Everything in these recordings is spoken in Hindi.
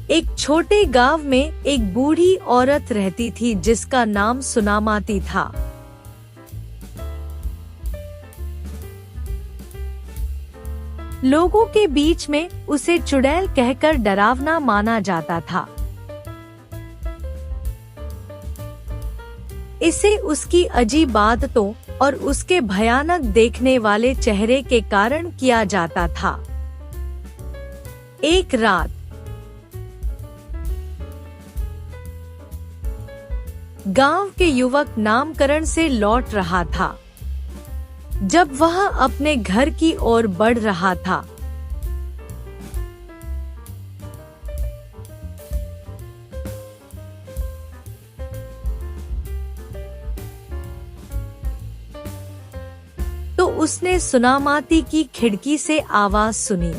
एक छोटे गांव में एक बूढ़ी औरत रहती थी जिसका नाम सुनामाती था। लोगों के बीच में उसे चुड़ैल कहकर डरावना माना जाता था। इसे उसकी अजीब बातों और उसके भयानक देखने वाले चेहरे के कारण किया जाता था। एक रात गांव के युवक नामकरण से लौट रहा था। जब वह अपने घर की ओर बढ़ रहा था, तो उसने सुनामाती की खिड़की से आवाज सुनी।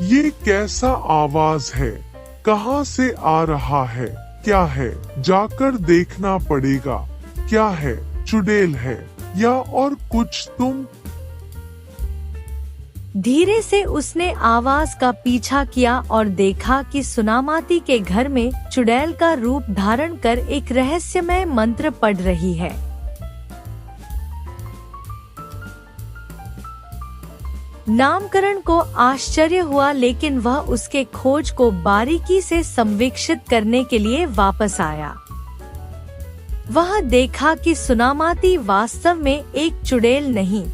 ये कैसा आवाज है? कहाँ से आ रहा है? क्या है? जाकर देखना पड़ेगा। क्या है? चुड़ैल है या और कुछ? तुम धीरे से उसने आवाज का पीछा किया और देखा कि सुनामाती के घर में चुड़ैल का रूप धारण कर एक रहस्यमय मंत्र पढ़ रही है। नामकरण को आश्चर्य हुआ, लेकिन वह उसके खोज को बारीकी से संवीक्षित करने के लिए वापस आया। वह देखा कि सुनामाती वास्तव में एक चुड़ैल नहीं,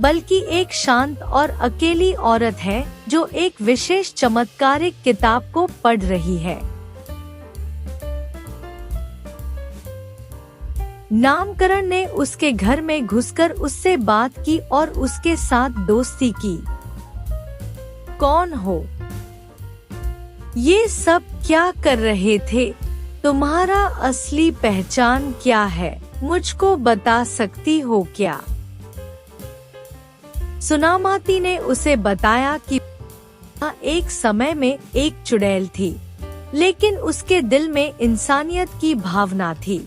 बल्कि एक शांत और अकेली औरत है जो एक विशेष चमत्कारिक किताब को पढ़ रही है। नामकरण ने उसके घर में घुसकर उससे बात की और उसके साथ दोस्ती की। कौन हो? ये सब क्या कर रहे थे? तुम्हारा असली पहचान क्या है? मुझको बता सकती हो क्या? सुनामाती ने उसे बताया कि एक समय में एक चुड़ैल थी, लेकिन उसके दिल में इंसानियत की भावना थी।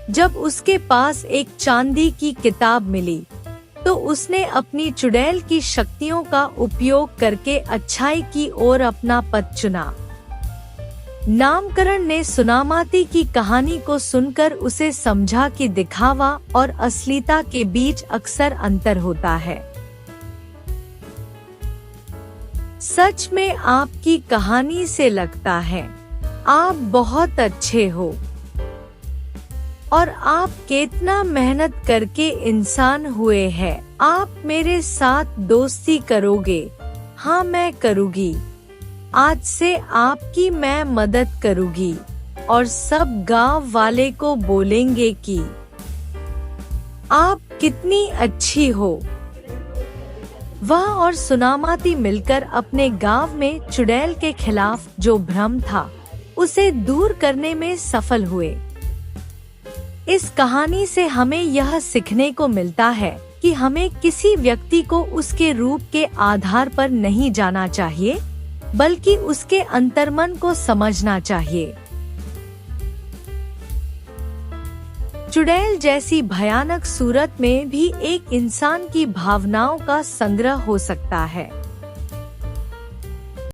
जब उसके पास एक चांदी की किताब मिली, तो उसने अपनी चुड़ैल की शक्तियों का उपयोग करके अच्छाई की ओर अपना पथ चुना। नामकरण ने सुनामाती की कहानी को सुनकर उसे समझा कि दिखावा और असलियता के बीच अक्सर अंतर होता है। सच में आपकी कहानी से लगता है आप बहुत अच्छे हो और आप कितना मेहनत करके इंसान हुए हैं। आप मेरे साथ दोस्ती करोगे? हाँ, मैं करूँगी। आज से आपकी मैं मदद करूँगी और सब गांव वाले को बोलेंगे कि आप कितनी अच्छी हो। वह और सुनामाती मिलकर अपने गांव में चुड़ैल के खिलाफ जो भ्रम था, उसे दूर करने में सफल हुए। इस कहानी से हमें यह सीखने को मिलता है कि हमें किसी व्यक्ति को उसके रूप के आधार पर नहीं जाना चाहिए, बल्कि उसके अंतर्मन को समझना चाहिए। चुड़ैल जैसी भयानक सूरत में भी एक इंसान की भावनाओं का संग्रह हो सकता है।